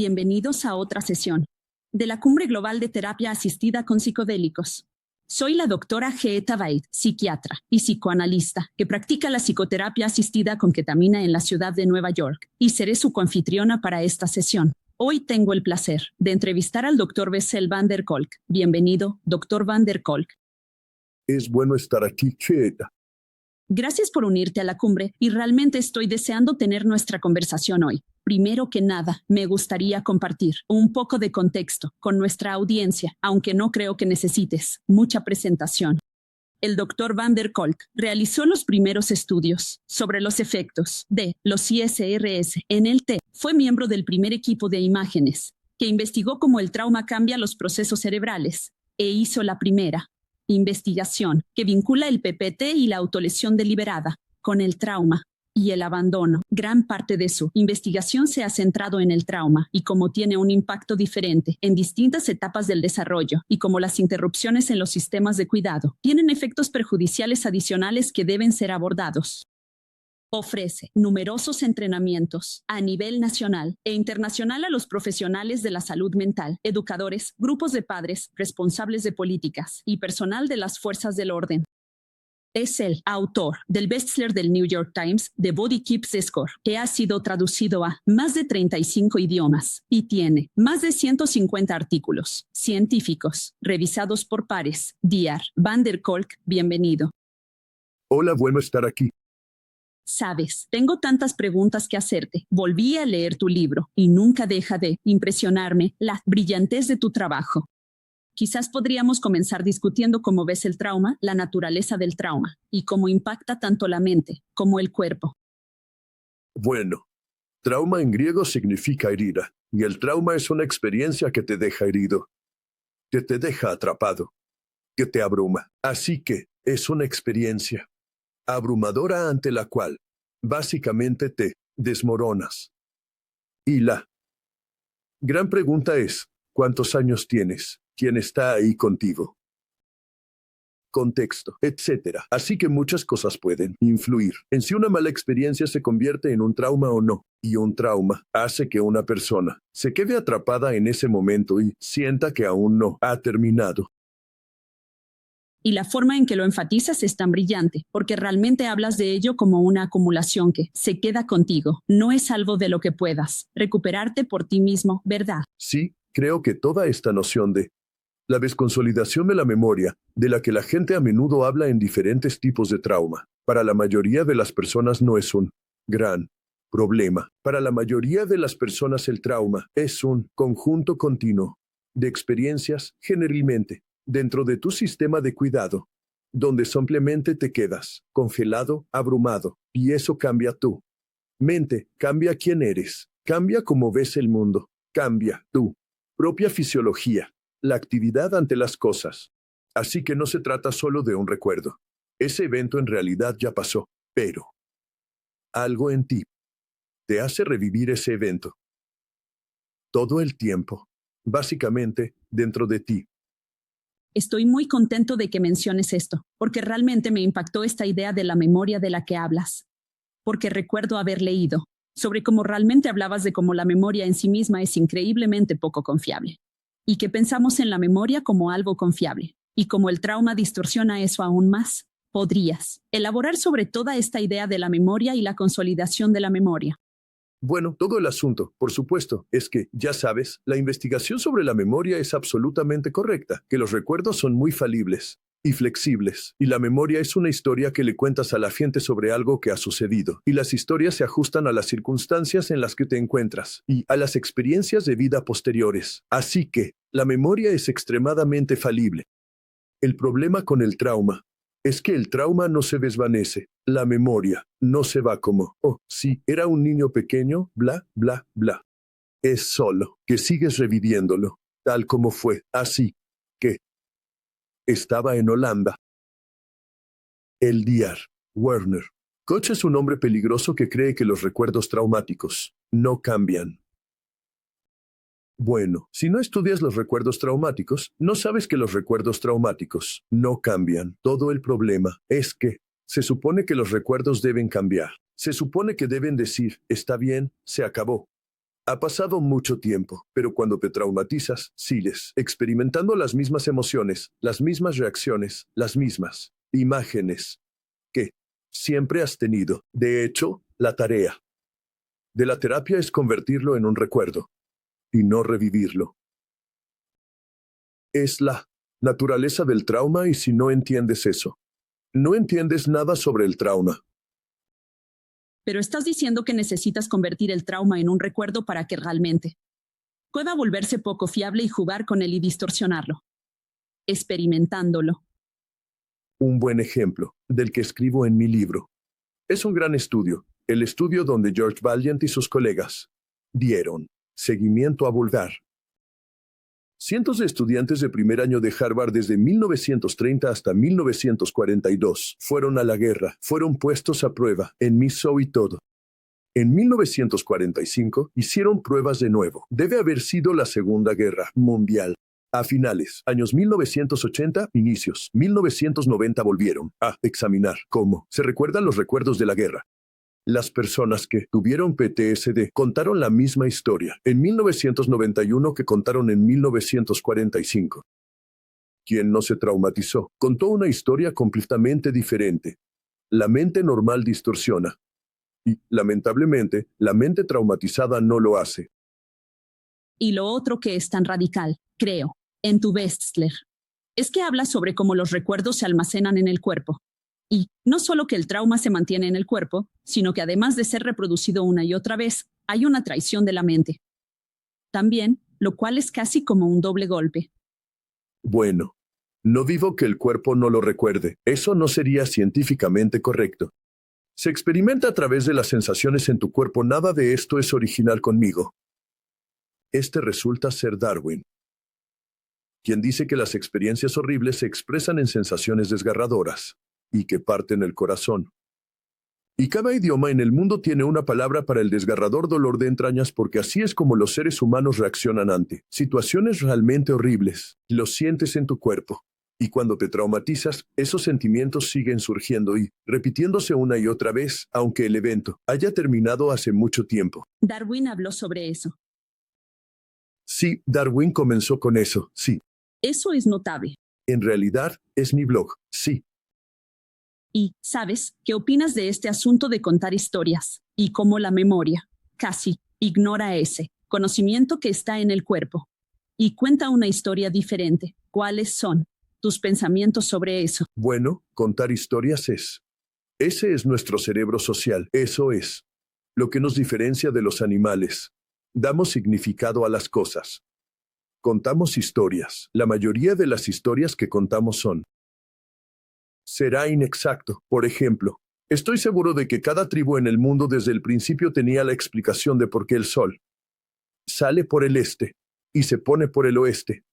Bienvenidos a otra sesión de la Cumbre Global de Terapia Asistida con Psicodélicos. Soy la doctora Geeta Baid, psiquiatra y psicoanalista que practica la psicoterapia asistida con ketamina en la ciudad de Nueva York y seré su coanfitriona para esta sesión. Hoy tengo el placer de entrevistar al doctor Bessel van der Kolk. Bienvenido, doctor van der Kolk. Es bueno estar aquí, Geeta. Gracias por unirte a la cumbre y realmente estoy deseando tener nuestra conversación hoy. Primero que nada, me gustaría compartir un poco de contexto con nuestra audiencia, aunque no creo que necesites mucha presentación. El doctor van der Kolk realizó los primeros estudios sobre los efectos de los ISRS en el T. Fue miembro del primer equipo de imágenes que investigó cómo el trauma cambia los procesos cerebrales e hizo la primera investigación que vincula el PPT y la autolesión deliberada con el trauma y el abandono. Gran parte de su investigación se ha centrado en el trauma y cómo tiene un impacto diferente en distintas etapas del desarrollo y cómo las interrupciones en los sistemas de cuidado tienen efectos perjudiciales adicionales que deben ser abordados. Ofrece numerosos entrenamientos a nivel nacional e internacional a los profesionales de la salud mental, educadores, grupos de padres, responsables de políticas y personal de las fuerzas del orden. Es el autor del bestseller del New York Times, The Body Keeps the Score, que ha sido traducido a más de 35 idiomas y tiene más de 150 artículos científicos revisados por pares. Dr. van der Kolk, bienvenido. Hola, bueno estar aquí. Sabes, tengo tantas preguntas que hacerte. Volví a leer tu libro y nunca deja de impresionarme la brillantez de tu trabajo. Quizás podríamos comenzar discutiendo cómo ves el trauma, la naturaleza del trauma y cómo impacta tanto la mente como el cuerpo. Bueno, trauma en griego significa herida, y el trauma es una experiencia que te deja herido, que te deja atrapado, que te abruma. Así que es una experiencia abrumadora ante la cual básicamente te desmoronas. Y la gran pregunta es, ¿cuántos años tienes? ¿Quién está ahí contigo? Contexto, etc. Así que muchas cosas pueden influir en si una mala experiencia se convierte en un trauma o no. Y un trauma hace que una persona se quede atrapada en ese momento y sienta que aún no ha terminado. Y la forma en que lo enfatizas es tan brillante, porque realmente hablas de ello como una acumulación que se queda contigo. No es algo de lo que puedas recuperarte por ti mismo, ¿verdad? Sí, creo que toda esta noción de la desconsolidación de la memoria, de la que la gente a menudo habla en diferentes tipos de trauma, para la mayoría de las personas no es un gran problema. Para la mayoría de las personas el trauma es un conjunto continuo de experiencias, generalmente, dentro de tu sistema de cuidado, donde simplemente te quedas congelado, abrumado, y eso cambia tu mente, cambia quién eres, cambia cómo ves el mundo, cambia tu propia fisiología, la actividad ante las cosas. Así que no se trata solo de un recuerdo. Ese evento en realidad ya pasó, pero algo en ti te hace revivir ese evento todo el tiempo, básicamente dentro de ti. Estoy muy contento de que menciones esto, porque realmente me impactó esta idea de la memoria de la que hablas. Porque recuerdo haber leído sobre cómo realmente hablabas de cómo la memoria en sí misma es increíblemente poco confiable. Y que pensamos en la memoria como algo confiable. Y como el trauma distorsiona eso aún más. ¿Podrías elaborar sobre toda esta idea de la memoria y la consolidación de la memoria? Bueno, todo el asunto, por supuesto, es que, ya sabes, la investigación sobre la memoria es absolutamente correcta, que los recuerdos son muy falibles y flexibles, y la memoria es una historia que le cuentas a la gente sobre algo que ha sucedido, y las historias se ajustan a las circunstancias en las que te encuentras, y a las experiencias de vida posteriores. Así que, la memoria es extremadamente falible. El problema con el trauma es que el trauma no se desvanece, la memoria no se va como, oh, sí, era un niño pequeño, bla, bla, bla. Es solo que sigues reviviéndolo, tal como fue, así que estaba en Holanda. El Dr. Werner Koch es un hombre peligroso que cree que los recuerdos traumáticos no cambian. Bueno, si no estudias los recuerdos traumáticos, no sabes que los recuerdos traumáticos no cambian. Todo el problema es que se supone que los recuerdos deben cambiar. Se supone que deben decir, está bien, se acabó. Ha pasado mucho tiempo, pero cuando te traumatizas, sigues experimentando las mismas emociones, las mismas reacciones, las mismas imágenes que siempre has tenido. De hecho, la tarea de la terapia es convertirlo en un recuerdo y no revivirlo. Es la naturaleza del trauma y si no entiendes eso, no entiendes nada sobre el trauma. Pero estás diciendo que necesitas convertir el trauma en un recuerdo para que realmente pueda volverse poco fiable y jugar con él y distorsionarlo, experimentándolo. Un buen ejemplo, del que escribo en mi libro. Es un gran estudio, el estudio donde George Valiant y sus colegas dieron seguimiento a Vulgar. Cientos de estudiantes de primer año de Harvard desde 1930 hasta 1942 fueron a la guerra, fueron puestos a prueba en Missouri y todo. En 1945 hicieron pruebas de nuevo. Debe haber sido la Segunda Guerra Mundial. A finales, años 1980, inicios, 1990 volvieron a examinar cómo se recuerdan los recuerdos de la guerra. Las personas que tuvieron PTSD contaron la misma historia en 1991 que contaron en 1945. Quien no se traumatizó contó una historia completamente diferente. La mente normal distorsiona. Y, lamentablemente, la mente traumatizada no lo hace. Y lo otro que es tan radical, creo, en tu bestseller, es que hablas sobre cómo los recuerdos se almacenan en el cuerpo. Y no solo que el trauma se mantiene en el cuerpo, sino que además de ser reproducido una y otra vez, hay una traición de la mente. También, lo cual es casi como un doble golpe. Bueno, no digo que el cuerpo no lo recuerde. Eso no sería científicamente correcto. Se experimenta a través de las sensaciones en tu cuerpo. Nada de esto es original conmigo. Este resulta ser Darwin, quien dice que las experiencias horribles se expresan en sensaciones desgarradoras y que parten el corazón. Y cada idioma en el mundo tiene una palabra para el desgarrador dolor de entrañas porque así es como los seres humanos reaccionan ante situaciones realmente horribles. Lo sientes en tu cuerpo. Y cuando te traumatizas, esos sentimientos siguen surgiendo y repitiéndose una y otra vez, aunque el evento haya terminado hace mucho tiempo. Darwin habló sobre eso. Sí, Darwin comenzó con eso, sí. Eso es notable. En realidad, es mi blog, sí. Y, ¿sabes qué opinas de este asunto de contar historias? Y cómo la memoria, casi, ignora ese conocimiento que está en el cuerpo. Y cuenta una historia diferente. ¿Cuáles son tus pensamientos sobre eso? Bueno, contar historias es. Ese es nuestro cerebro social, eso es. Lo que nos diferencia de los animales. Damos significado a las cosas. Contamos historias. La mayoría de las historias que contamos son. Será inexacto. Por ejemplo, estoy seguro de que cada tribu en el mundo desde el principio tenía la explicación de por qué el sol sale por el este y se pone por el oeste.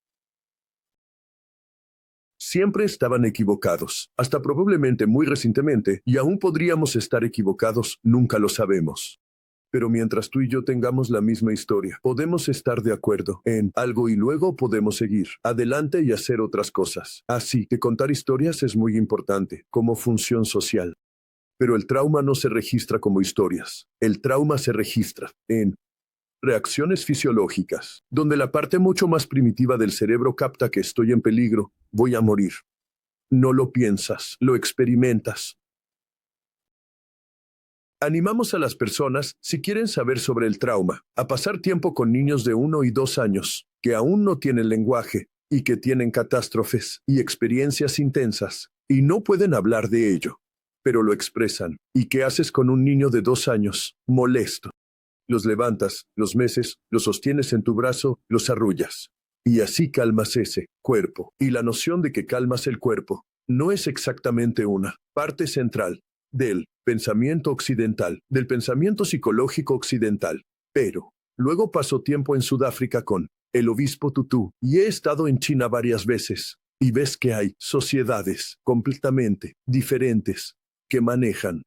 Siempre estaban equivocados, hasta probablemente muy recientemente, y aún podríamos estar equivocados, nunca lo sabemos. Pero mientras tú y yo tengamos la misma historia, podemos estar de acuerdo en algo y luego podemos seguir adelante y hacer otras cosas. Así que contar historias es muy importante como función social. Pero el trauma no se registra como historias. El trauma se registra en reacciones fisiológicas, donde la parte mucho más primitiva del cerebro capta que estoy en peligro, voy a morir. No lo piensas, lo experimentas. Animamos a las personas, si quieren saber sobre el trauma, a pasar tiempo con niños de 1 y 2 años, que aún no tienen lenguaje, y que tienen catástrofes y experiencias intensas, y no pueden hablar de ello, pero lo expresan. ¿Y qué haces con un niño de 2 años? Molesto. Los levantas, los meces, los sostienes en tu brazo, los arrullas. Y así calmas ese cuerpo. Y la noción de que calmas el cuerpo no es exactamente una parte central del pensamiento occidental, del pensamiento psicológico occidental. Pero luego pasó tiempo en Sudáfrica con el obispo Tutu y he estado en China varias veces. Y ves que hay sociedades completamente diferentes que manejan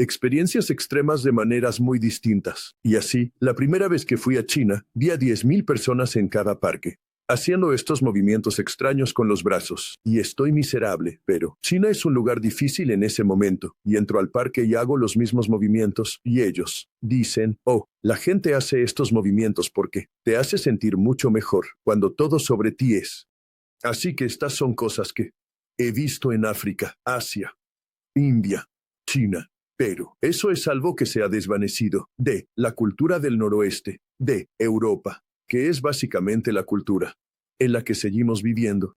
experiencias extremas de maneras muy distintas. Y así, la primera vez que fui a China, vi a 10,000 personas en cada parque. haciendo estos movimientos extraños con los brazos. Y estoy miserable, pero China es un lugar difícil en ese momento. Y entro al parque y hago los mismos movimientos, y ellos dicen, oh, la gente hace estos movimientos porque te hace sentir mucho mejor cuando todo sobre ti es. Así que estas son cosas que he visto en África, Asia, India, China. Pero eso es algo que se ha desvanecido de la cultura del noroeste, de Europa, que es básicamente la cultura en la que seguimos viviendo.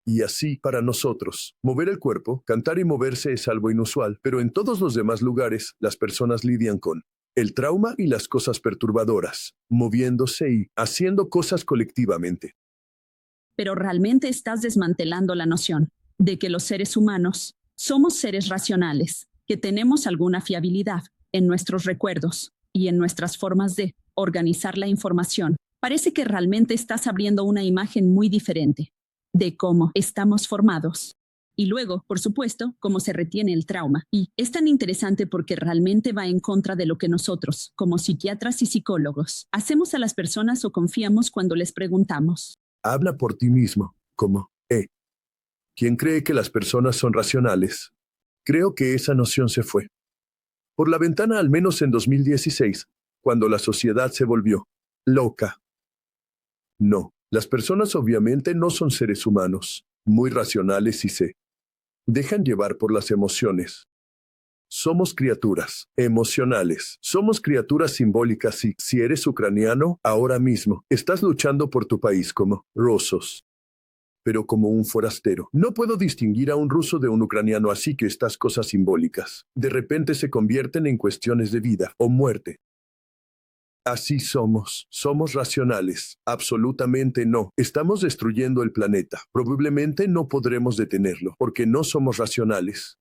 Y así, para nosotros, mover el cuerpo, cantar y moverse es algo inusual, pero en todos los demás lugares, las personas lidian con el trauma y las cosas perturbadoras, moviéndose y haciendo cosas colectivamente. Pero realmente estás desmantelando la noción de que los seres humanos somos seres racionales, que tenemos alguna fiabilidad en nuestros recuerdos y en nuestras formas de organizar la información. Parece que realmente estás abriendo una imagen muy diferente de cómo estamos formados. Y luego, por supuesto, cómo se retiene el trauma. Y es tan interesante porque realmente va en contra de lo que nosotros, como psiquiatras y psicólogos, hacemos a las personas o confiamos cuando les preguntamos. Habla por ti mismo, como, ¿quién cree que las personas son racionales? Creo que esa noción se fue por la ventana al menos en 2016, cuando la sociedad se volvió loca. No, las personas obviamente no son seres humanos, muy racionales y se dejan llevar por las emociones. Somos criaturas emocionales, somos criaturas simbólicas y, si eres ucraniano, ahora mismo estás luchando por tu país como rusos. Pero como un forastero. No puedo distinguir a un ruso de un ucraniano, así que estas cosas simbólicas de repente se convierten en cuestiones de vida o muerte. Así somos racionales. Absolutamente no. Estamos destruyendo el planeta. Probablemente no podremos detenerlo, porque no somos racionales.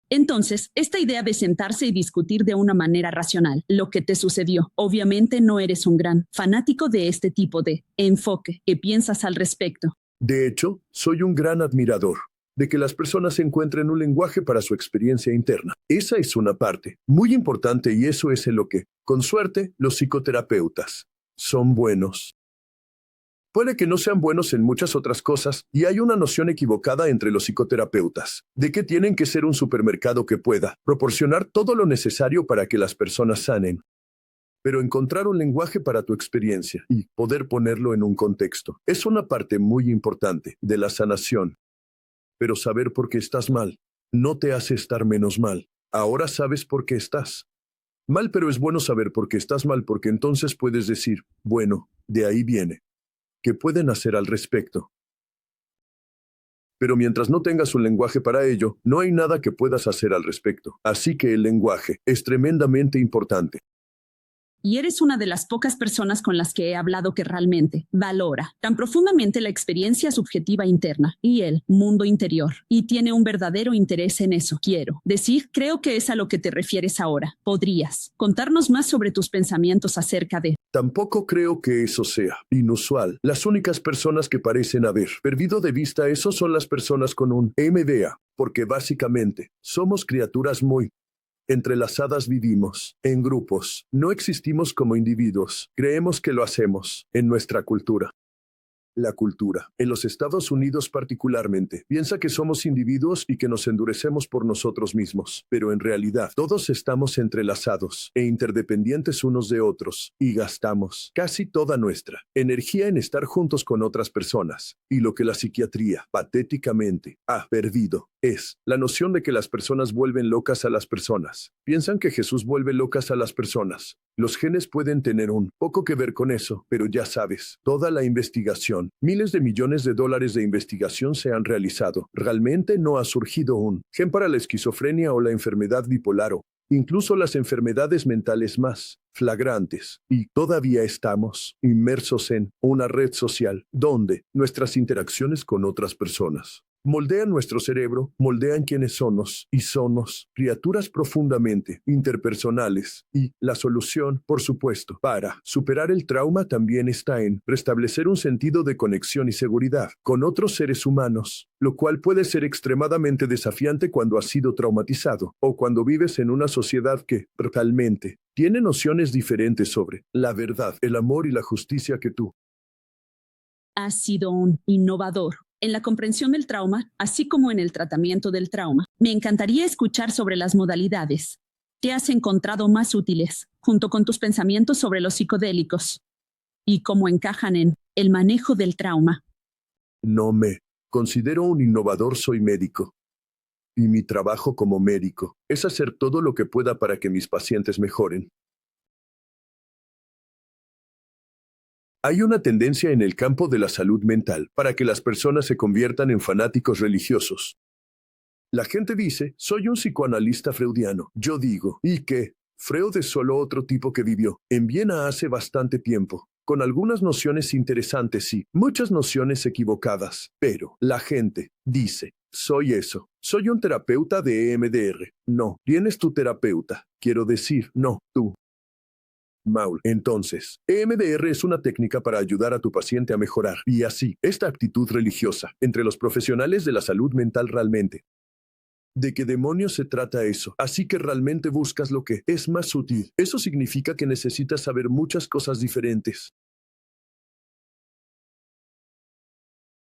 Entonces, esta idea de sentarse y discutir de una manera racional lo que te sucedió, obviamente no eres un gran fanático de este tipo de enfoque. ¿Qué piensas al respecto? De hecho, soy un gran admirador de que las personas encuentren un lenguaje para su experiencia interna. Esa es una parte muy importante y eso es en lo que, con suerte, los psicoterapeutas son buenos. Puede que no sean buenos en muchas otras cosas y hay una noción equivocada entre los psicoterapeutas de que tienen que ser un supermercado que pueda proporcionar todo lo necesario para que las personas sanen. Pero encontrar un lenguaje para tu experiencia y poder ponerlo en un contexto es una parte muy importante de la sanación. Pero saber por qué estás mal no te hace estar menos mal. Ahora sabes por qué estás mal, pero es bueno saber por qué estás mal, porque entonces puedes decir, bueno, de ahí viene. ¿Qué pueden hacer al respecto? Pero mientras no tengas un lenguaje para ello, no hay nada que puedas hacer al respecto. Así que el lenguaje es tremendamente importante. Y eres una de las pocas personas con las que he hablado que realmente valora tan profundamente la experiencia subjetiva interna y el mundo interior, y tiene un verdadero interés en eso. Quiero decir, creo que es a lo que te refieres ahora. ¿Podrías contarnos más sobre tus pensamientos acerca de? Tampoco creo que eso sea inusual. Las únicas personas que parecen haber perdido de vista eso son las personas con un MDA, porque básicamente somos criaturas muy entrelazadas, vivimos en grupos, no existimos como individuos, creemos que lo hacemos en nuestra cultura. La cultura, en los Estados Unidos particularmente, piensa que somos individuos y que nos endurecemos por nosotros mismos, pero en realidad todos estamos entrelazados e interdependientes unos de otros, y gastamos casi toda nuestra energía en estar juntos con otras personas. Y lo que la psiquiatría, patéticamente, ha perdido es la noción de que las personas vuelven locas a las personas. Piensan que Jesús vuelve locas a las personas. Los genes pueden tener un poco que ver con eso, pero ya sabes, toda la investigación, miles de millones de dólares de investigación se han realizado. Realmente no ha surgido un gen para la esquizofrenia o la enfermedad bipolar o incluso las enfermedades mentales más flagrantes. Y todavía estamos inmersos en una red social donde nuestras interacciones con otras personas moldean nuestro cerebro, moldean quiénes somos, y somos criaturas profundamente interpersonales. Y la solución, por supuesto, para superar el trauma también está en restablecer un sentido de conexión y seguridad con otros seres humanos, lo cual puede ser extremadamente desafiante cuando has sido traumatizado o cuando vives en una sociedad que, realmente, tiene nociones diferentes sobre la verdad, el amor y la justicia que tú. Has sido un innovador en la comprensión del trauma, así como en el tratamiento del trauma. Me encantaría escuchar sobre las modalidades que has encontrado más útiles, junto con tus pensamientos sobre los psicodélicos y cómo encajan en el manejo del trauma. No me considero un innovador, soy médico. Y mi trabajo como médico es hacer todo lo que pueda para que mis pacientes mejoren. Hay una tendencia en el campo de la salud mental para que las personas se conviertan en fanáticos religiosos. La gente dice, soy un psicoanalista freudiano. Yo digo, ¿y qué? Freud es solo otro tipo que vivió en Viena hace bastante tiempo, con algunas nociones interesantes y muchas nociones equivocadas. Pero la gente dice, soy eso. Soy un terapeuta de EMDR. No, ¿quién es tu terapeuta? Quiero decir, no, tú. Maul. Entonces, EMDR es una técnica para ayudar a tu paciente a mejorar. Y así, esta actitud religiosa entre los profesionales de la salud mental realmente. ¿De qué demonios se trata eso? Así que realmente buscas lo que es más útil. Eso significa que necesitas saber muchas cosas diferentes.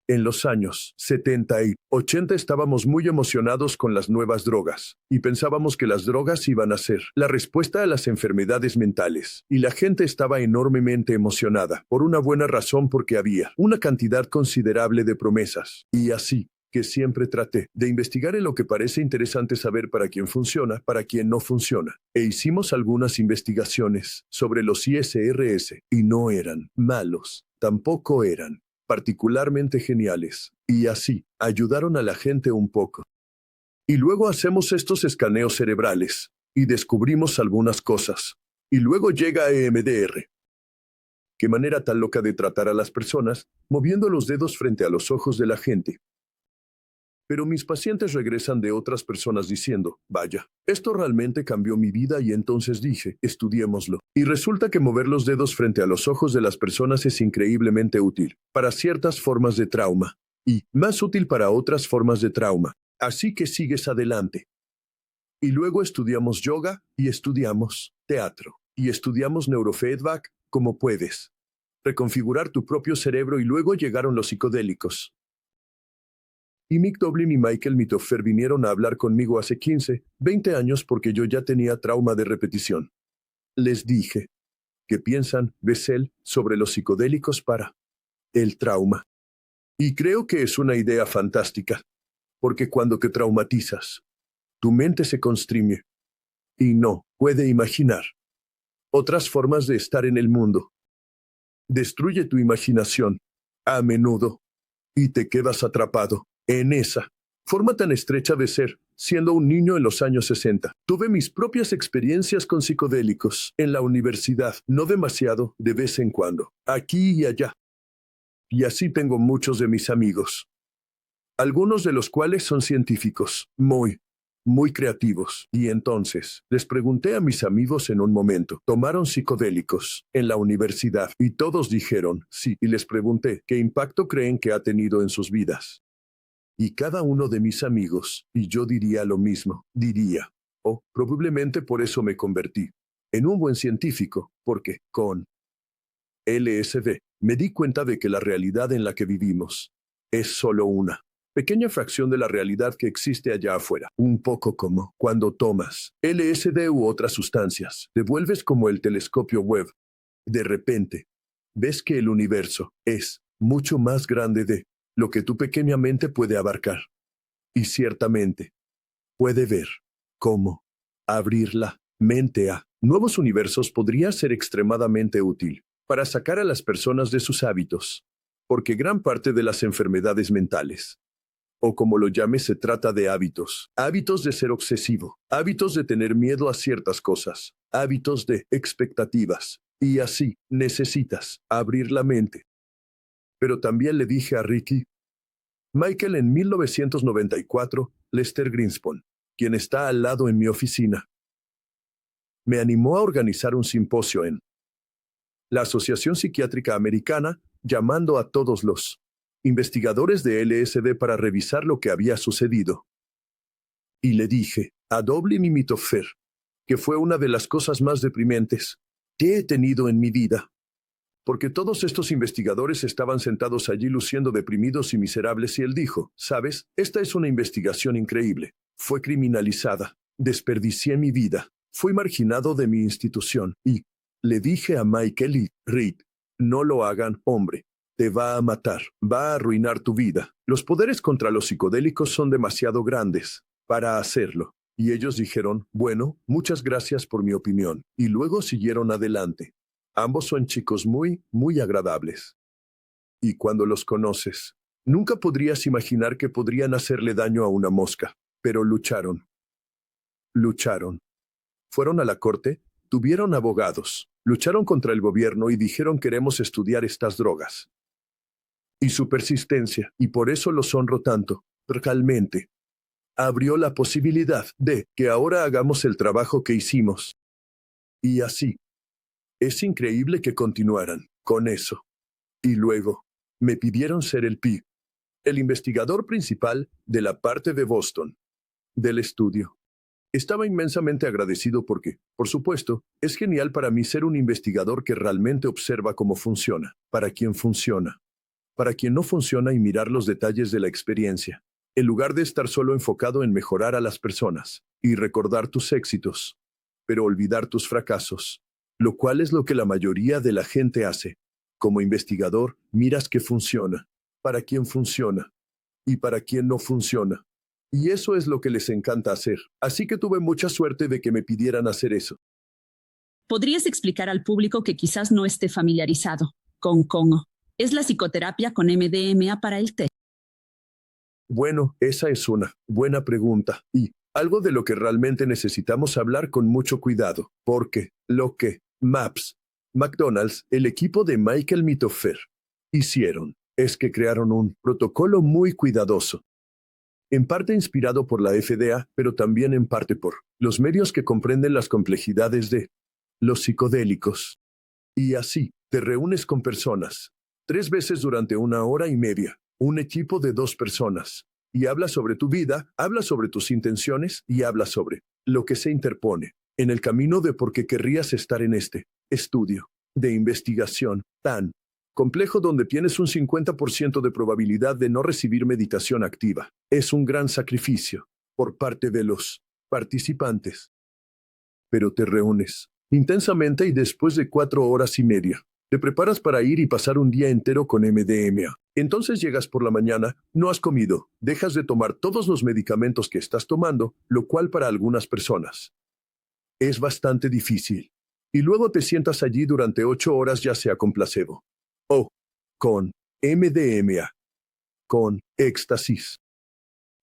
En los años 70 y 80 estábamos muy emocionados con las nuevas drogas y pensábamos que las drogas iban a ser la respuesta a las enfermedades mentales. Y la gente estaba enormemente emocionada, por una buena razón, porque había una cantidad considerable de promesas. Y así que siempre traté de investigar en lo que parece interesante saber para quién funciona, para quién no funciona. E hicimos algunas investigaciones sobre los ISRS y no eran malos, tampoco eran particularmente geniales, y así ayudaron a la gente un poco. Y luego hacemos estos escaneos cerebrales, y descubrimos algunas cosas. Y luego llega EMDR. Qué manera tan loca de tratar a las personas, moviendo los dedos frente a los ojos de la gente. Pero mis pacientes regresan de otras personas diciendo, vaya, esto realmente cambió mi vida, y entonces dije, estudiémoslo. Y resulta que mover los dedos frente a los ojos de las personas es increíblemente útil para ciertas formas de trauma y más útil para otras formas de trauma. Así que sigues adelante. Y luego estudiamos yoga y estudiamos teatro y estudiamos neurofeedback, como puedes reconfigurar tu propio cerebro, y luego llegaron los psicodélicos. Y Mick Doblin y Michael Mitoffer vinieron a hablar conmigo hace 15, 20 años porque yo ya tenía trauma de repetición. Les dije, ¿qué piensan, Bessel, sobre los psicodélicos para el trauma? Y creo que es una idea fantástica, porque cuando te traumatizas, tu mente se constriñe y no puede imaginar otras formas de estar en el mundo. Destruye tu imaginación, a menudo, y te quedas atrapado en esa forma tan estrecha de ser. Siendo un niño en los años 60, tuve mis propias experiencias con psicodélicos en la universidad, no demasiado, de vez en cuando, aquí y allá. Y así tengo muchos de mis amigos, algunos de los cuales son científicos, muy creativos. Y entonces les pregunté a mis amigos en un momento, ¿tomaron psicodélicos en la universidad? Y todos dijeron sí. Y les pregunté, ¿qué impacto creen que ha tenido en sus vidas? Y cada uno de mis amigos, y yo diría lo mismo, diría, oh, probablemente por eso me convertí en un buen científico, porque con LSD me di cuenta de que la realidad en la que vivimos es solo una pequeña fracción de la realidad que existe allá afuera. Un poco como cuando tomas LSD u otras sustancias, te vuelves como el telescopio Webb. De repente, ves que el universo es mucho más grande de lo que tu pequeña mente puede abarcar. Y ciertamente, puede ver cómo abrir la mente a nuevos universos podría ser extremadamente útil para sacar a las personas de sus hábitos, porque gran parte de las enfermedades mentales, o como lo llame, se trata de hábitos. Hábitos de ser obsesivo, hábitos de tener miedo a ciertas cosas, hábitos de expectativas, y así necesitas abrir la mente. Pero también le dije a Ricky, Michael, en 1994, Lester Greenspan, quien está al lado en mi oficina, me animó a organizar un simposio en la Asociación Psiquiátrica Americana, llamando a todos los investigadores de LSD para revisar lo que había sucedido. Y le dije a Doblin y Mitoffer que fue una de las cosas más deprimentes que he tenido en mi vida. porque todos estos investigadores estaban sentados allí luciendo deprimidos y miserables y él dijo, ¿sabes? Esta es una investigación increíble. Fue criminalizada. Desperdicié mi vida. Fui marginado de mi institución y le dije a Michael y Reed, no lo hagan, hombre. Te va a matar. Va a arruinar tu vida. Los poderes contra los psicodélicos son demasiado grandes para hacerlo. Y ellos dijeron, bueno, muchas gracias por mi opinión. Y luego siguieron adelante. Ambos son chicos muy, muy agradables. Y cuando los conoces, nunca podrías imaginar que podrían hacerle daño a una mosca. Pero lucharon. Lucharon. Fueron a la corte, tuvieron abogados, lucharon contra el gobierno y dijeron queremos estudiar estas drogas. Y su persistencia, y por eso los honro tanto, realmente, abrió la posibilidad de que ahora hagamos el trabajo que hicimos. Y así. Es increíble que continuaran con eso. Y luego, me pidieron ser el PI, el investigador principal de la parte de Boston, del estudio. Estaba inmensamente agradecido porque, por supuesto, es genial para mí ser un investigador que realmente observa cómo funciona, para quien funciona, para quien no funciona y mirar los detalles de la experiencia, en lugar de estar solo enfocado en mejorar a las personas y recordar tus éxitos, pero olvidar tus fracasos. Lo cual es lo que la mayoría de la gente hace. Como investigador, miras que funciona, para quién funciona y para quién no funciona. Y eso es lo que les encanta hacer. Así que tuve mucha suerte de que me pidieran hacer eso. ¿Podrías explicar al público que quizás no esté familiarizado con Congo? Es la psicoterapia con MDMA para el té. Bueno, esa es una buena pregunta y algo de lo que realmente necesitamos hablar con mucho cuidado, porque lo que McDonald's, el equipo de Michael Mitoffer, hicieron es que crearon un protocolo muy cuidadoso, en parte inspirado por la FDA, pero también en parte por los medios que comprenden las complejidades de los psicodélicos. Y así, te reúnes con personas, 3 veces durante 1 hora y media, un equipo de 2 personas, y hablas sobre tu vida, hablas sobre tus intenciones y hablas sobre lo que se interpone en el camino de por qué querrías estar en este estudio de investigación tan complejo donde tienes un 50% de probabilidad de no recibir meditación activa. Es un gran sacrificio por parte de los participantes. Pero te reúnes intensamente y después de 4 horas y media, te preparas para ir y pasar un día entero con MDMA. Entonces llegas por la mañana, no has comido, dejas de tomar todos los medicamentos que estás tomando, lo cual para algunas personas es bastante difícil. Y luego te sientas allí durante 8 horas ya sea con placebo o con MDMA, con éxtasis.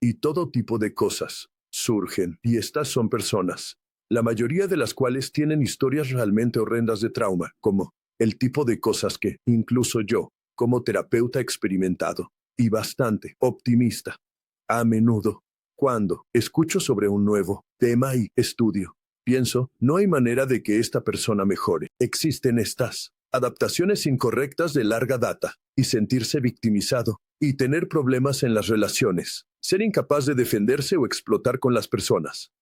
Y todo tipo de cosas surgen. Y estas son personas, la mayoría de las cuales tienen historias realmente horrendas de trauma, como el tipo de cosas que, incluso yo, como terapeuta experimentado y bastante optimista, a menudo, cuando escucho sobre un nuevo tema y estudio, pienso, no hay manera de que esta persona mejore. Existen estas adaptaciones incorrectas de larga data, y sentirse victimizado, y tener problemas en las relaciones, ser incapaz de defenderse o explotar con las personas.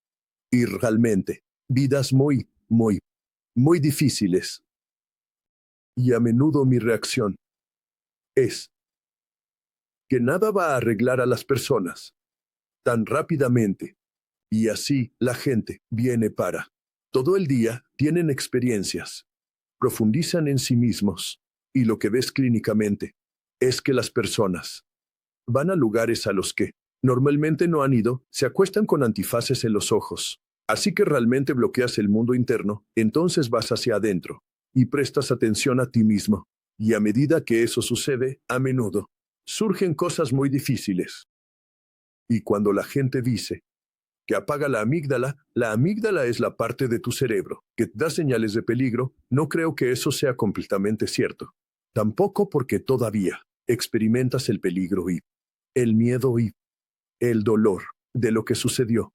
Y realmente, vidas muy, muy, muy difíciles. Y a menudo mi reacción es que nada va a arreglar a las personas tan rápidamente. Y así la gente viene para todo el día, tienen experiencias, profundizan en sí mismos, y lo que ves clínicamente es que las personas van a lugares a los que normalmente no han ido, se acuestan con antifaces en los ojos. Así que realmente bloqueas el mundo interno, entonces vas hacia adentro y prestas atención a ti mismo. Y a medida que eso sucede, a menudo, surgen cosas muy difíciles. Y cuando la gente dice que apaga la amígdala es la parte de tu cerebro que da señales de peligro, no creo que eso sea completamente cierto. Tampoco porque todavía experimentas el peligro y el miedo y el dolor de lo que sucedió.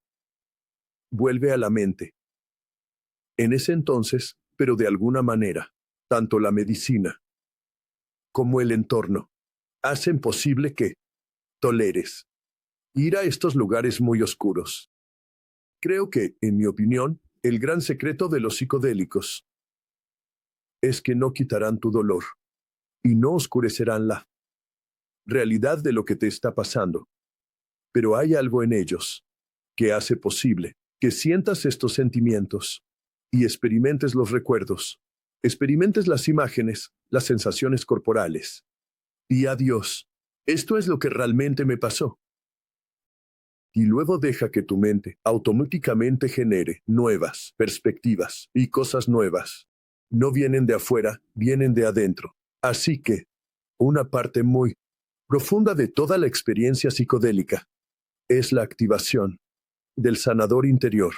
Vuelve a la mente. En ese entonces, pero de alguna manera, tanto la medicina como el entorno hacen posible que toleres ir a estos lugares muy oscuros. Creo que, en mi opinión, el gran secreto de los psicodélicos es que no quitarán tu dolor y no oscurecerán la realidad de lo que te está pasando. Pero hay algo en ellos que hace posible que sientas estos sentimientos y experimentes los recuerdos, experimentes las imágenes, las sensaciones corporales. Y adiós, esto es lo que realmente me pasó. Y luego deja que tu mente automáticamente genere nuevas perspectivas y cosas nuevas. No vienen de afuera, vienen de adentro. Así que, una parte muy profunda de toda la experiencia psicodélica es la activación del sanador interior.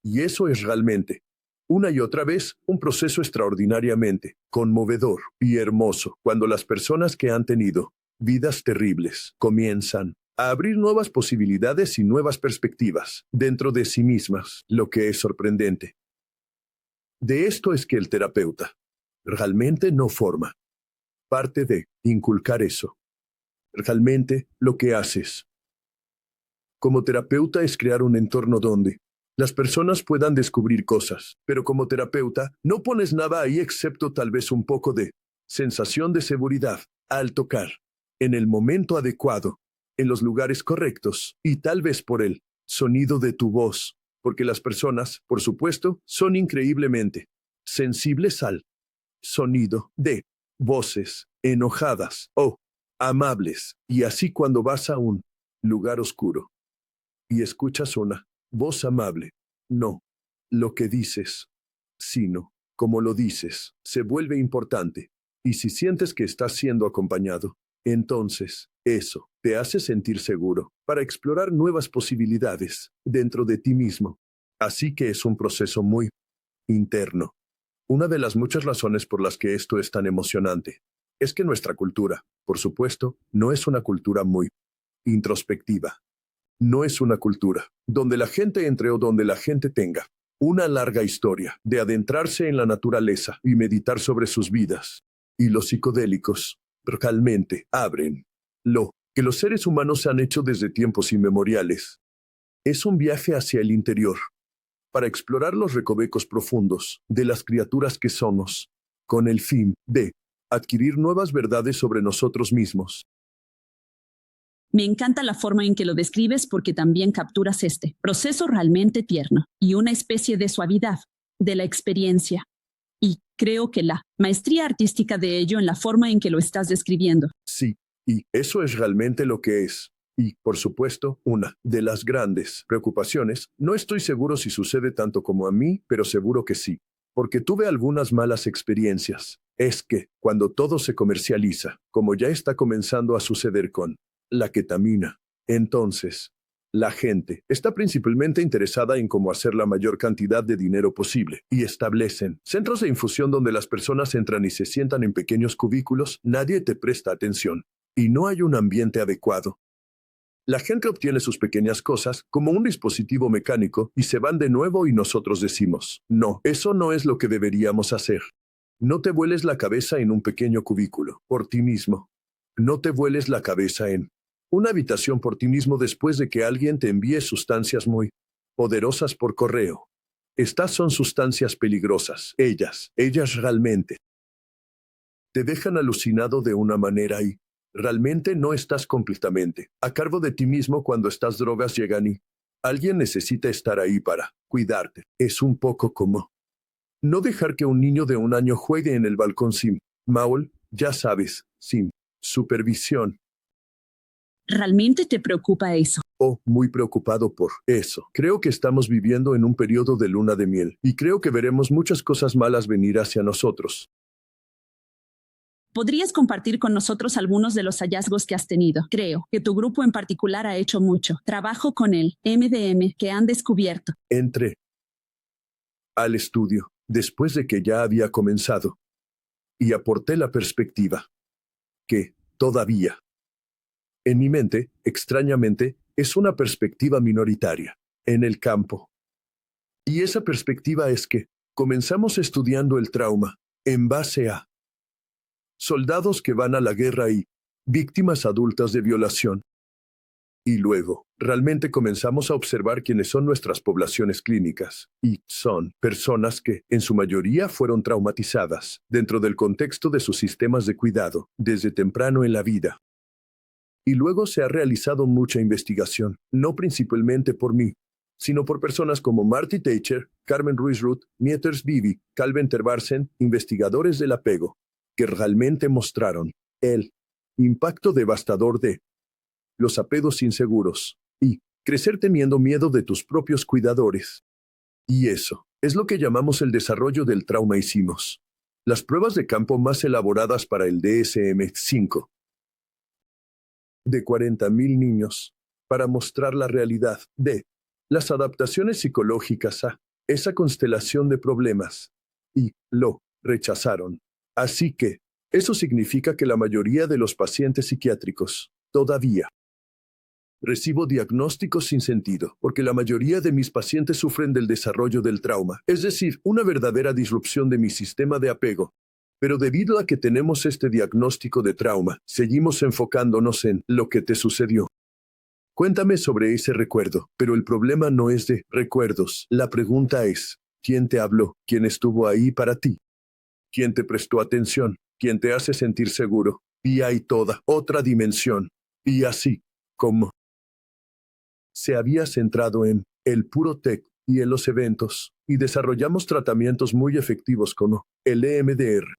Y eso es realmente, una y otra vez, un proceso extraordinariamente conmovedor y hermoso cuando las personas que han tenido vidas terribles comienzan a abrir nuevas posibilidades y nuevas perspectivas dentro de sí mismas, lo que es sorprendente. De esto es que el terapeuta realmente no forma parte de inculcar eso. Realmente lo que haces como terapeuta es crear un entorno donde las personas puedan descubrir cosas, pero como terapeuta no pones nada ahí excepto tal vez un poco de sensación de seguridad al tocar, en el momento adecuado, en los lugares correctos, y tal vez por el sonido de tu voz, porque las personas, por supuesto, son increíblemente sensibles al sonido de voces enojadas o amables, y así cuando vas a un lugar oscuro y escuchas una voz amable, no lo que dices, sino como lo dices, se vuelve importante. Y si sientes que estás siendo acompañado, entonces eso te hace sentir seguro para explorar nuevas posibilidades dentro de ti mismo. Así que es un proceso muy interno. Una de las muchas razones por las que esto es tan emocionante es que nuestra cultura, por supuesto, no es una cultura muy introspectiva. No es una cultura donde la gente entre o donde la gente tenga una larga historia de adentrarse en la naturaleza y meditar sobre sus vidas. Y los psicodélicos realmente abren lo que los seres humanos han hecho desde tiempos inmemoriales. Es un viaje hacia el interior, para explorar los recovecos profundos de las criaturas que somos, con el fin de adquirir nuevas verdades sobre nosotros mismos. Me encanta la forma en que lo describes porque también capturas este proceso realmente tierno y una especie de suavidad de la experiencia. Y creo que la maestría artística de ello en la forma en que lo estás describiendo. Sí, y eso es realmente lo que es. Y, por supuesto, una de las grandes preocupaciones, no estoy seguro si sucede tanto como a mí, pero seguro que sí, porque tuve algunas malas experiencias. Es que, cuando todo se comercializa, como ya está comenzando a suceder con la ketamina, entonces, la gente está principalmente interesada en cómo hacer la mayor cantidad de dinero posible y establecen centros de infusión donde las personas entran y se sientan en pequeños cubículos, nadie te presta atención y no hay un ambiente adecuado. La gente obtiene sus pequeñas cosas como un dispositivo mecánico y se van de nuevo y nosotros decimos, no, eso no es lo que deberíamos hacer. No te vueles la cabeza en un pequeño cubículo por ti mismo. No te vueles la cabeza en una habitación por ti mismo después de que alguien te envíe sustancias muy poderosas por correo. Estas son sustancias peligrosas. Ellas realmente te dejan alucinado de una manera y realmente no estás completamente a cargo de ti mismo cuando estas drogas llegan y alguien necesita estar ahí para cuidarte. Es un poco como no dejar que un niño de 1 año juegue en el balcón sin Maul, ya sabes, sin supervisión. ¿Realmente te preocupa eso? Oh, muy preocupado por eso. Creo que estamos viviendo en un periodo de luna de miel y creo que veremos muchas cosas malas venir hacia nosotros. ¿Podrías compartir con nosotros algunos de los hallazgos que has tenido? Creo que tu grupo en particular ha hecho mucho trabajo con el MDM que han descubierto. Entré al estudio después de que ya había comenzado y aporté la perspectiva que todavía en mi mente, extrañamente, es una perspectiva minoritaria en el campo. Y esa perspectiva es que comenzamos estudiando el trauma en base a soldados que van a la guerra y víctimas adultas de violación. Y luego, realmente comenzamos a observar quiénes son nuestras poblaciones clínicas. Y son personas que, en su mayoría, fueron traumatizadas dentro del contexto de sus sistemas de cuidado, desde temprano en la vida. Y luego se ha realizado mucha investigación, no principalmente por mí, sino por personas como Marty Teicher, Carmen Ruiz-Ruth, Mieters Bibi, Calvin Tervarsen, investigadores del apego, que realmente mostraron el impacto devastador de los apegos inseguros y crecer teniendo miedo de tus propios cuidadores. Y eso es lo que llamamos el desarrollo del trauma. Hicimos las pruebas de campo más elaboradas para el DSM-5 de 40,000 niños para mostrar la realidad de las adaptaciones psicológicas a esa constelación de problemas, y lo rechazaron. Así que, eso significa que la mayoría de los pacientes psiquiátricos todavía recibo diagnósticos sin sentido, porque la mayoría de mis pacientes sufren del desarrollo del trauma, es decir, una verdadera disrupción de mi sistema de apego. Pero debido a que tenemos este diagnóstico de trauma, seguimos enfocándonos en lo que te sucedió. Cuéntame sobre ese recuerdo, pero el problema no es de recuerdos. La pregunta es, ¿quién te habló? ¿Quién estuvo ahí para ti? ¿Quién te prestó atención? ¿Quién te hace sentir seguro? Y hay toda otra dimensión. Y así, como se había centrado en el puro tech y en los eventos, y desarrollamos tratamientos muy efectivos como el EMDR.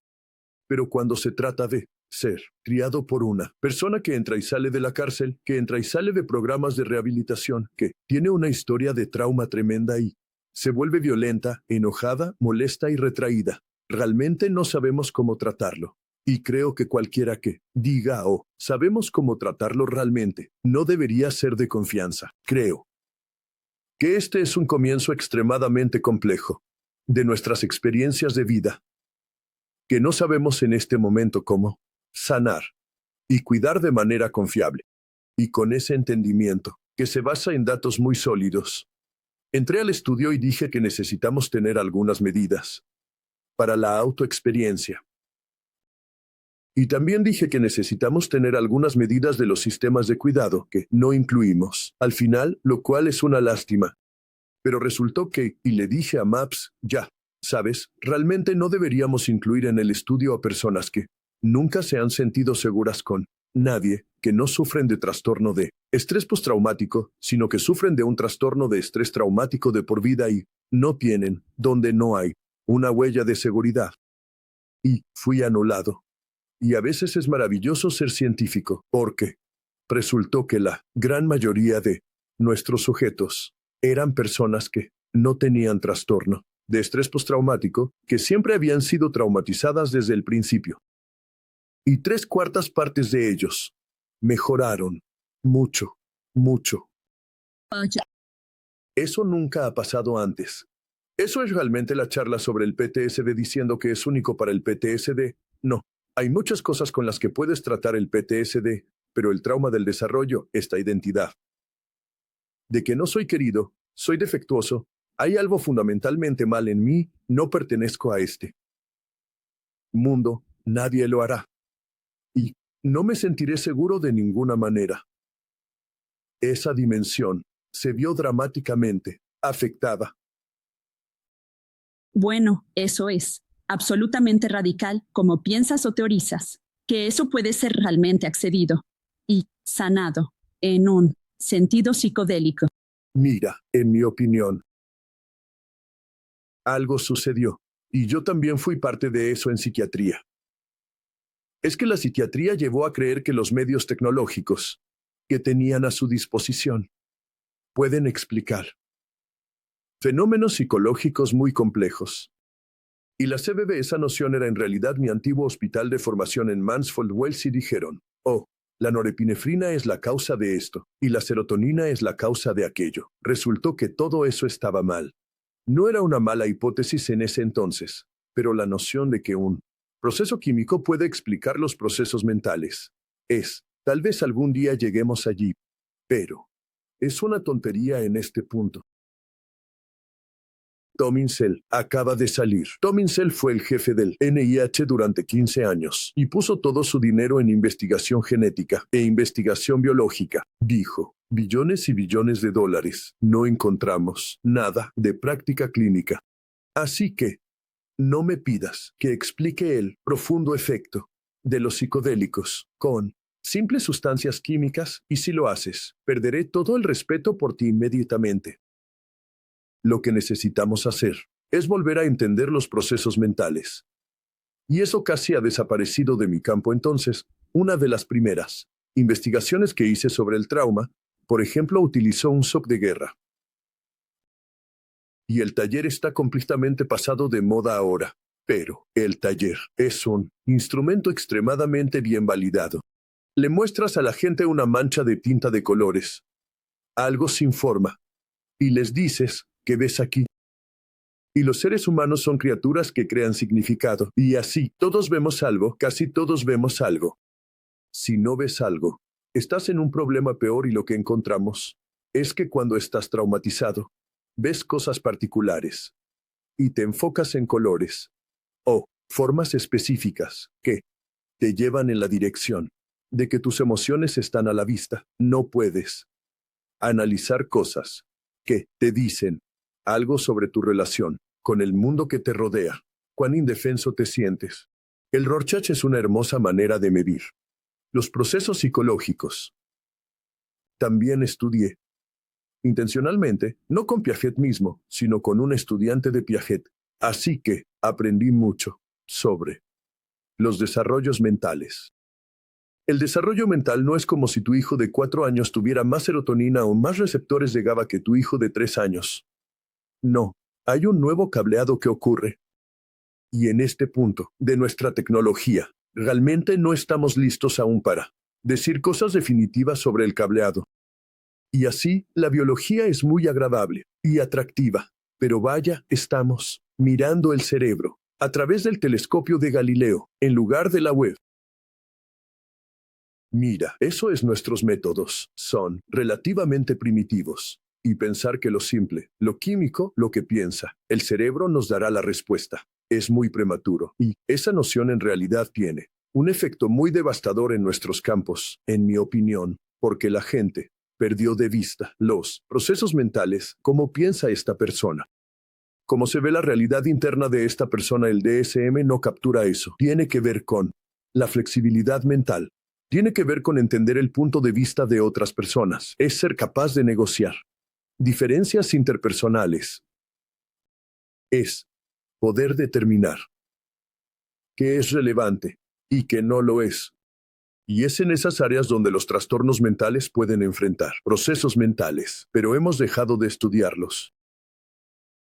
Pero cuando se trata de ser criado por una persona que entra y sale de la cárcel, que entra y sale de programas de rehabilitación, que tiene una historia de trauma tremenda y se vuelve violenta, enojada, molesta y retraída, realmente no sabemos cómo tratarlo. Y creo que cualquiera que diga o sabemos cómo tratarlo realmente no debería ser de confianza. Creo que este es un comienzo extremadamente complejo de nuestras experiencias de vida, que no sabemos en este momento cómo sanar y cuidar de manera confiable. Y con ese entendimiento, que se basa en datos muy sólidos, entré al estudio y dije que necesitamos tener algunas medidas para la autoexperiencia. Y también dije que necesitamos tener algunas medidas de los sistemas de cuidado que no incluimos al final, lo cual es una lástima. Pero resultó que, y le dije a Maps, ya, sabes, realmente no deberíamos incluir en el estudio a personas que nunca se han sentido seguras con nadie, que no sufren de trastorno de estrés postraumático, sino que sufren de un trastorno de estrés traumático de por vida y no tienen, donde no hay, una huella de seguridad. Y fui anulado. Y a veces es maravilloso ser científico, porque resultó que la gran mayoría de nuestros sujetos eran personas que no tenían trastorno de estrés postraumático, que siempre habían sido traumatizadas desde el principio. Y 3/4 partes de ellos mejoraron mucho, mucho. Vaya. Eso nunca ha pasado antes. ¿Eso es realmente la charla sobre el PTSD diciendo que es único para el PTSD? No. Hay muchas cosas con las que puedes tratar el PTSD, pero el trauma del desarrollo, esta identidad de que no soy querido, soy defectuoso, hay algo fundamentalmente mal en mí, no pertenezco a este mundo, nadie lo hará. Y no me sentiré seguro de ninguna manera. Esa dimensión se vio dramáticamente afectada. Bueno, eso es absolutamente radical, como piensas o teorizas, que eso puede ser realmente accedido y sanado en un sentido psicodélico. Mira, en mi opinión, algo sucedió, y yo también fui parte de eso en psiquiatría. Es que la psiquiatría llevó a creer que los medios tecnológicos que tenían a su disposición pueden explicar fenómenos psicológicos muy complejos. Y la CBB, esa noción era en realidad mi antiguo hospital de formación en Mansfield Wells y dijeron, oh, la norepinefrina es la causa de esto, y la serotonina es la causa de aquello. Resultó que todo eso estaba mal. No era una mala hipótesis en ese entonces, pero la noción de que un proceso químico puede explicar los procesos mentales es, tal vez algún día lleguemos allí, pero es una tontería en este punto. Tom Insel acaba de salir. Tom Insel fue el jefe del NIH durante 15 años y puso todo su dinero en investigación genética e investigación biológica. Dijo, billones y billones de dólares. No encontramos nada de práctica clínica. Así que, no me pidas que explique el profundo efecto de los psicodélicos con simples sustancias químicas, y si lo haces, perderé todo el respeto por ti inmediatamente. Lo que necesitamos hacer es volver a entender los procesos mentales. Y eso casi ha desaparecido de mi campo entonces. Una de las primeras investigaciones que hice sobre el trauma, por ejemplo, utilizó un shock de guerra. Y el taller está completamente pasado de moda ahora. Pero el taller es un instrumento extremadamente bien validado. Le muestras a la gente una mancha de tinta de colores, algo sin forma, y les dices, ¿qué ves aquí? Y los seres humanos son criaturas que crean significado, y así, todos vemos algo, casi todos vemos algo. Si no ves algo, estás en un problema peor, y lo que encontramos es que cuando estás traumatizado, ves cosas particulares, y te enfocas en colores, o formas específicas, que te llevan en la dirección de que tus emociones están a la vista. No puedes analizar cosas que te dicen algo sobre tu relación con el mundo que te rodea, cuán indefenso te sientes. El Rorschach es una hermosa manera de medir los procesos psicológicos. También estudié, intencionalmente, no con Piaget mismo, sino con un estudiante de Piaget. Así que aprendí mucho sobre los desarrollos mentales. El desarrollo mental no es como si tu hijo de 4 años tuviera más serotonina o más receptores de GABA que tu hijo de 3 años. No, hay un nuevo cableado que ocurre. Y en este punto de nuestra tecnología, realmente no estamos listos aún para decir cosas definitivas sobre el cableado. Y así, la biología es muy agradable y atractiva, pero vaya, estamos mirando el cerebro a través del telescopio de Galileo, en lugar de la web. Mira, eso es nuestros métodos. Son relativamente primitivos. Y pensar que lo simple, lo químico, lo que piensa, el cerebro nos dará la respuesta. Es muy prematuro. Y esa noción en realidad tiene un efecto muy devastador en nuestros campos, en mi opinión, porque la gente perdió de vista los procesos mentales, cómo piensa esta persona. Cómo se ve la realidad interna de esta persona. El DSM no captura eso. Tiene que ver con la flexibilidad mental. Tiene que ver con entender el punto de vista de otras personas. Es ser capaz de negociar diferencias interpersonales. Es poder determinar qué es relevante y qué no lo es. Y es en esas áreas donde los trastornos mentales pueden enfrentar procesos mentales, pero hemos dejado de estudiarlos.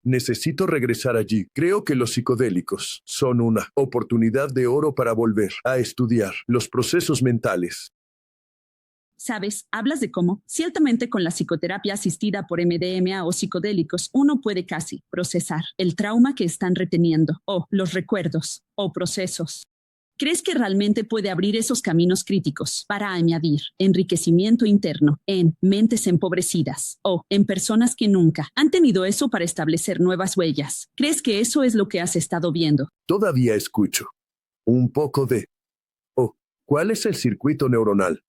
Necesito regresar allí. Creo que los psicodélicos son una oportunidad de oro para volver a estudiar los procesos mentales. Sabes, hablas de cómo, ciertamente con la psicoterapia asistida por MDMA o psicodélicos, uno puede casi procesar el trauma que están reteniendo, o los recuerdos, o procesos. ¿Crees que realmente puede abrir esos caminos críticos para añadir enriquecimiento interno en mentes empobrecidas o en personas que nunca han tenido eso para establecer nuevas huellas? ¿Crees que eso es lo que has estado viendo? Todavía escucho un poco de, ¿cuál es el circuito neuronal?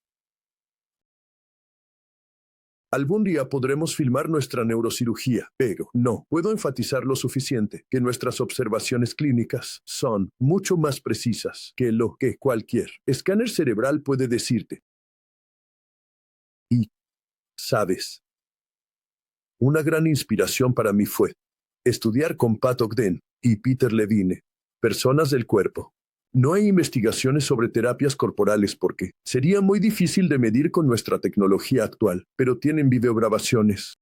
Algún día podremos filmar nuestra neurocirugía, pero no puedo enfatizar lo suficiente que nuestras observaciones clínicas son mucho más precisas que lo que cualquier escáner cerebral puede decirte. Y, ¿sabes? Una gran inspiración para mí fue estudiar con Pat Ogden y Peter Levine, personas del cuerpo. No hay investigaciones sobre terapias corporales porque sería muy difícil de medir con nuestra tecnología actual, pero tienen videograbaciones.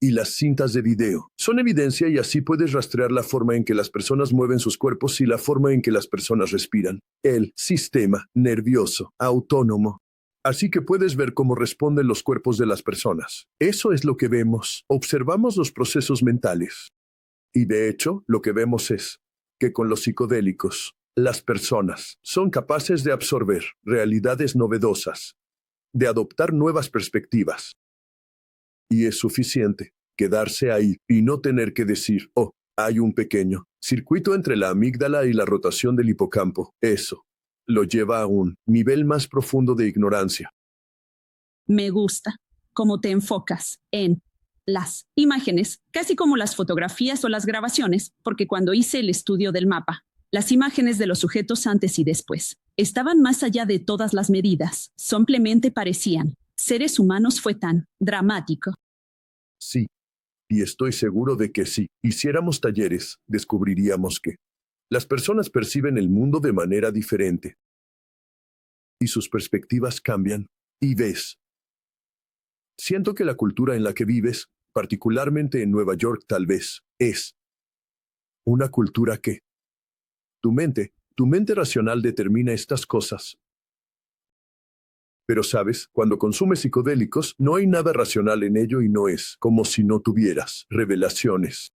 Y las cintas de video son evidencia, y así puedes rastrear la forma en que las personas mueven sus cuerpos y la forma en que las personas respiran. El sistema nervioso autónomo. Así que puedes ver cómo responden los cuerpos de las personas. Eso es lo que vemos. Observamos los procesos mentales. Y de hecho, lo que vemos es que con los psicodélicos, las personas son capaces de absorber realidades novedosas, de adoptar nuevas perspectivas. Y es suficiente quedarse ahí y no tener que decir, oh, hay un pequeño circuito entre la amígdala y la rotación del hipocampo. Eso lo lleva a un nivel más profundo de ignorancia. Me gusta cómo te enfocas en las imágenes, casi como las fotografías o las grabaciones, porque cuando hice el estudio del mapa, las imágenes de los sujetos antes y después estaban más allá de todas las medidas, simplemente parecían seres humanos. Fue tan dramático. Sí, y estoy seguro de que si hiciéramos talleres, descubriríamos que las personas perciben el mundo de manera diferente. Y sus perspectivas cambian. Y ves. Siento que la cultura en la que vives, particularmente en Nueva York tal vez, es una cultura que tu mente racional determina estas cosas. Pero sabes, cuando consumes psicodélicos, no hay nada racional en ello y no es como si no tuvieras revelaciones.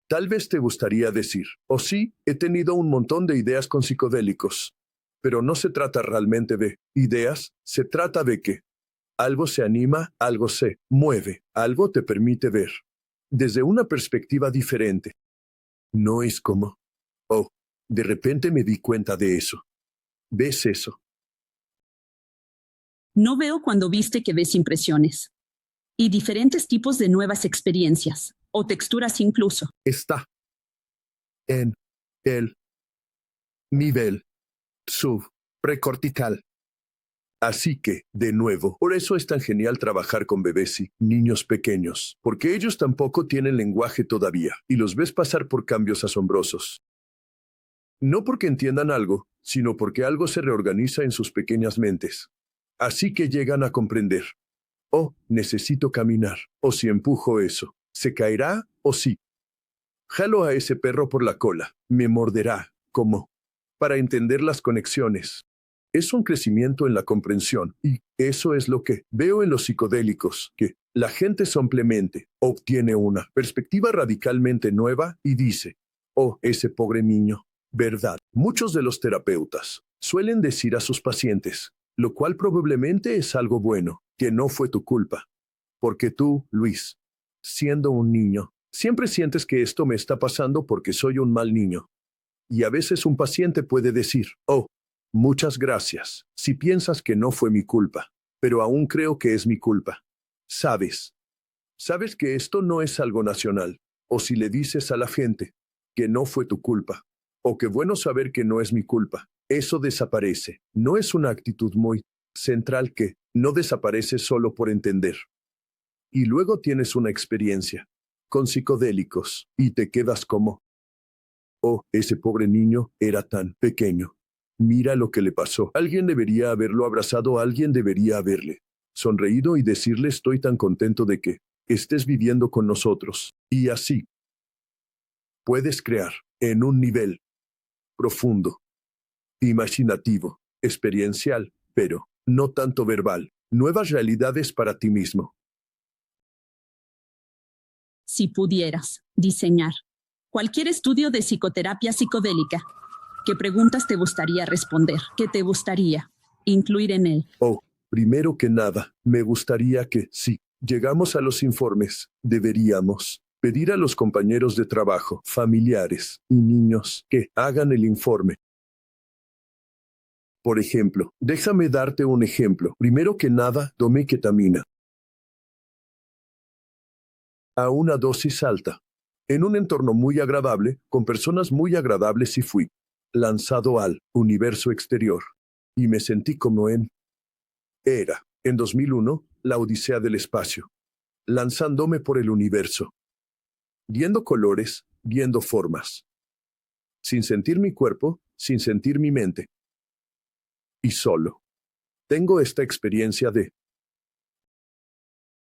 Tal vez te gustaría decir, oh sí, he tenido un montón de ideas con psicodélicos. Pero no se trata realmente de ideas, se trata de que algo se anima, algo se mueve, algo te permite ver desde una perspectiva diferente. No es como, oh, de repente me di cuenta de eso. ¿Ves eso? No veo cuando viste que ves impresiones y diferentes tipos de nuevas experiencias o texturas incluso. Está en el nivel subprecortical. Así que, de nuevo, por eso es tan genial trabajar con bebés y niños pequeños, porque ellos tampoco tienen lenguaje todavía, y los ves pasar por cambios asombrosos. No porque entiendan algo, sino porque algo se reorganiza en sus pequeñas mentes. Así que llegan a comprender. Oh, necesito caminar, o si empujo eso, ¿se caerá o sí? Jalo a ese perro por la cola, me morderá, ¿cómo? Para entender las conexiones. Es un crecimiento en la comprensión, y eso es lo que veo en los psicodélicos, que la gente simplemente obtiene una perspectiva radicalmente nueva y dice, oh, ese pobre niño, ¿verdad? Muchos de los terapeutas suelen decir a sus pacientes, lo cual probablemente es algo bueno, que no fue tu culpa. Porque tú, Luis, siendo un niño, siempre sientes que esto me está pasando porque soy un mal niño. Y a veces un paciente puede decir, oh, muchas gracias, si piensas que no fue mi culpa, pero aún creo que es mi culpa. Sabes que esto no es algo nacional, o si le dices a la gente que no fue tu culpa, o que bueno saber que no es mi culpa, eso desaparece. No es una actitud muy central que no desaparece solo por entender. Y luego tienes una experiencia con psicodélicos y te quedas como, oh, ese pobre niño era tan pequeño. Mira lo que le pasó. Alguien debería haberlo abrazado, alguien debería haberle sonreído y decirle estoy tan contento de que estés viviendo con nosotros. Y así puedes crear en un nivel profundo, imaginativo, experiencial, pero no tanto verbal, nuevas realidades para ti mismo. Si pudieras diseñar cualquier estudio de psicoterapia psicodélica, ¿qué preguntas te gustaría responder? ¿Qué te gustaría incluir en él? Oh, primero que nada, me gustaría que, si llegamos a los informes, deberíamos pedir a los compañeros de trabajo, familiares y niños que hagan el informe. Por ejemplo, déjame darte un ejemplo. Primero que nada, tomé ketamina a una dosis alta, en un entorno muy agradable, con personas muy agradables y fui lanzado al universo exterior. Y me sentí como era, en 2001, la Odisea del espacio, lanzándome por el universo, viendo colores, viendo formas, sin sentir mi cuerpo, sin sentir mi mente. Y solo tengo esta experiencia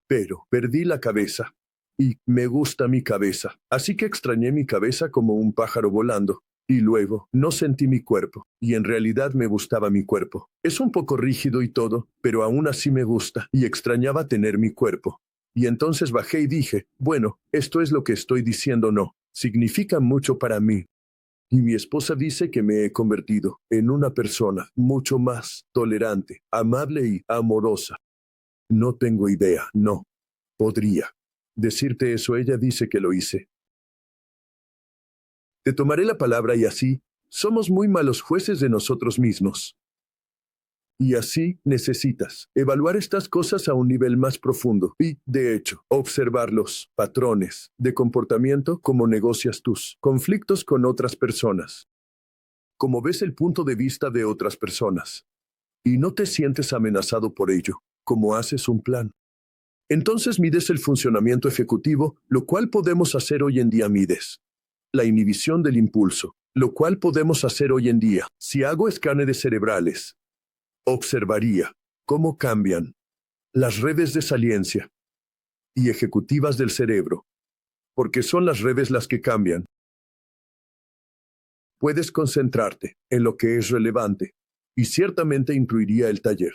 pero perdí la cabeza. Y me gusta mi cabeza, así que extrañé mi cabeza como un pájaro volando. Y luego, no sentí mi cuerpo, y en realidad me gustaba mi cuerpo. Es un poco rígido y todo, pero aún así me gusta, y extrañaba tener mi cuerpo. Y entonces bajé y dije, bueno, esto es lo que estoy diciendo, no, significa mucho para mí. Y mi esposa dice que me he convertido en una persona mucho más tolerante, amable y amorosa. No tengo idea, no podría Decirte eso, ella dice que lo hice. Te tomaré la palabra y así, somos muy malos jueces de nosotros mismos. Y así necesitas evaluar estas cosas a un nivel más profundo y, de hecho, observar los patrones de comportamiento, cómo negocias tus conflictos con otras personas, cómo ves el punto de vista de otras personas y no te sientes amenazado por ello, cómo haces un plan. Entonces mides el funcionamiento ejecutivo, lo cual podemos hacer hoy en día. Mides la inhibición del impulso, lo cual podemos hacer hoy en día. Si hago escáneres cerebrales, observaría cómo cambian las redes de saliencia y ejecutivas del cerebro, porque son las redes las que cambian. Puedes concentrarte en lo que es relevante y ciertamente incluiría el taller.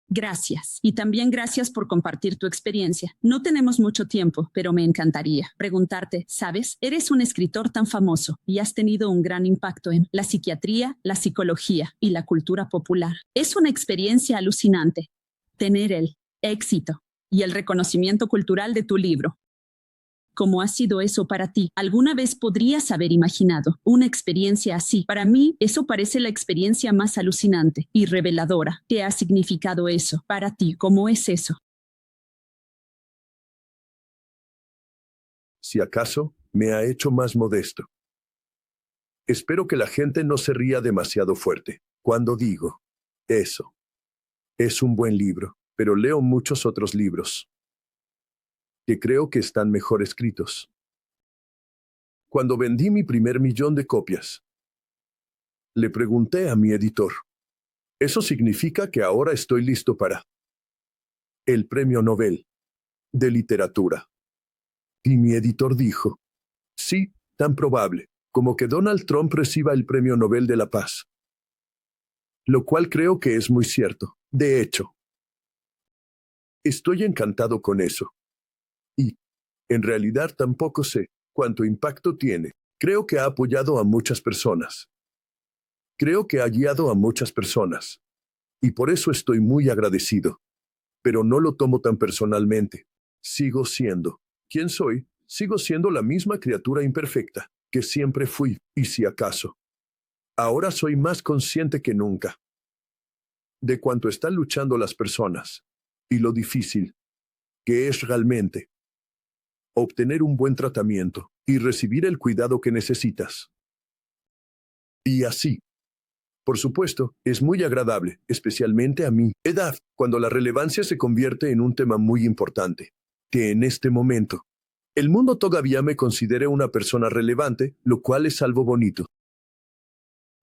Gracias. Y también gracias por compartir tu experiencia. No tenemos mucho tiempo, pero me encantaría preguntarte, ¿sabes? Eres un escritor tan famoso y has tenido un gran impacto en la psiquiatría, la psicología y la cultura popular. Es una experiencia alucinante tener el éxito y el reconocimiento cultural de tu libro. ¿Cómo ha sido eso para ti? ¿Alguna vez podrías haber imaginado una experiencia así? Para mí, eso parece la experiencia más alucinante y reveladora. ¿Qué ha significado eso para ti? ¿Cómo es eso? Si acaso, me ha hecho más modesto. Espero que la gente no se ría demasiado fuerte cuando digo eso. Es un buen libro, pero leo muchos otros libros que creo que están mejor escritos. Cuando vendí mi primer 1.000.000 de copias, le pregunté a mi editor, ¿eso significa que ahora estoy listo para el Premio Nobel de Literatura? Y mi editor dijo, sí, tan probable como que Donald Trump reciba el Premio Nobel de la Paz. Lo cual creo que es muy cierto. De hecho, estoy encantado con eso. Y, en realidad, tampoco sé cuánto impacto tiene. Creo que ha apoyado a muchas personas. Creo que ha guiado a muchas personas. Y por eso estoy muy agradecido. Pero no lo tomo tan personalmente. Sigo siendo quien soy. Sigo siendo la misma criatura imperfecta que siempre fui. Y si acaso, ahora soy más consciente que nunca de cuánto están luchando las personas y lo difícil que es realmente obtener un buen tratamiento y recibir el cuidado que necesitas. Y así, por supuesto, es muy agradable, especialmente a mi edad, cuando la relevancia se convierte en un tema muy importante, que en este momento, el mundo todavía me considere una persona relevante, lo cual es algo bonito.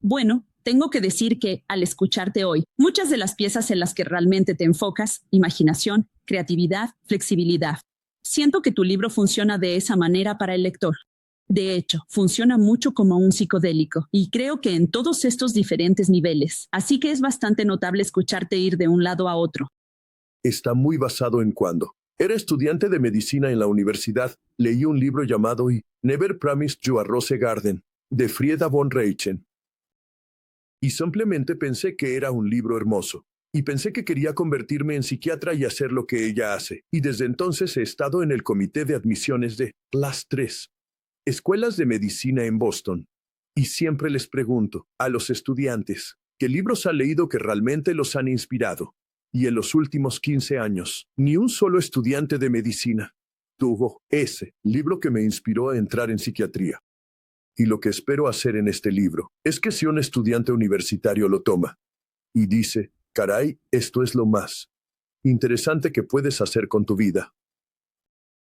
Bueno, tengo que decir que, al escucharte hoy, muchas de las piezas en las que realmente te enfocas, imaginación, creatividad, flexibilidad, siento que tu libro funciona de esa manera para el lector. De hecho, funciona mucho como un psicodélico, y creo que en todos estos diferentes niveles, así que es bastante notable escucharte ir de un lado a otro. Está muy basado en cuando era estudiante de medicina en la universidad, leí un libro llamado I Never Promised You a Rose Garden, de Frieda von Reichen. Y simplemente pensé que era un libro hermoso. Y pensé que quería convertirme en psiquiatra y hacer lo que ella hace. Y desde entonces he estado en el comité de admisiones de las 3 escuelas de medicina en Boston. Y siempre les pregunto a los estudiantes, ¿qué libros han leído que realmente los han inspirado? Y en los últimos 15 años, ni un solo estudiante de medicina tuvo ese libro que me inspiró a entrar en psiquiatría. Y lo que espero hacer en este libro es que si un estudiante universitario lo toma y dice, caray, esto es lo más interesante que puedes hacer con tu vida.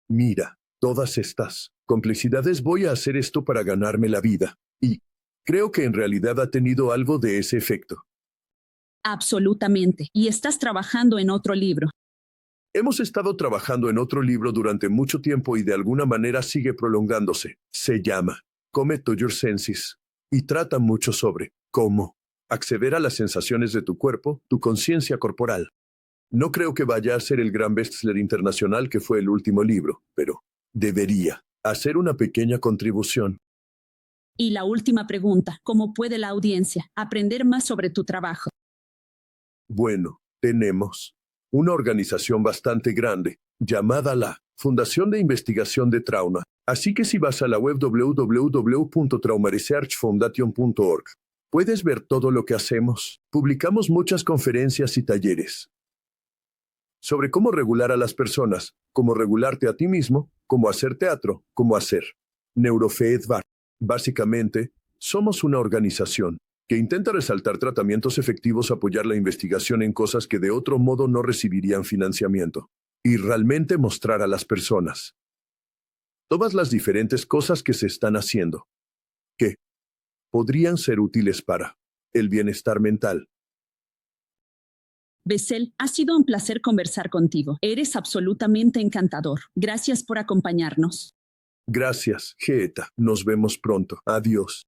Mira, todas estas complejidades, voy a hacer esto para ganarme la vida. Y creo que en realidad ha tenido algo de ese efecto. Absolutamente. Y estás trabajando en otro libro. Hemos estado trabajando en otro libro durante mucho tiempo y de alguna manera sigue prolongándose. Se llama Come to Your Senses y trata mucho sobre cómo acceder a las sensaciones de tu cuerpo, tu conciencia corporal. No creo que vaya a ser el gran bestseller internacional que fue el último libro, pero debería hacer una pequeña contribución. Y la última pregunta, ¿cómo puede la audiencia aprender más sobre tu trabajo? Bueno, tenemos una organización bastante grande, llamada la Fundación de Investigación de Trauma. Así que si vas a la web www.traumaresearchfoundation.org, puedes ver todo lo que hacemos. Publicamos muchas conferencias y talleres sobre cómo regular a las personas, cómo regularte a ti mismo, cómo hacer teatro, cómo hacer neurofeedback. Básicamente, somos una organización que intenta resaltar tratamientos efectivos, apoyar la investigación en cosas que de otro modo no recibirían financiamiento, y realmente mostrar a las personas todas las diferentes cosas que se están haciendo, que podrían ser útiles para el bienestar mental. Bessel, ha sido un placer conversar contigo. Eres absolutamente encantador. Gracias por acompañarnos. Gracias, Geeta. Nos vemos pronto. Adiós.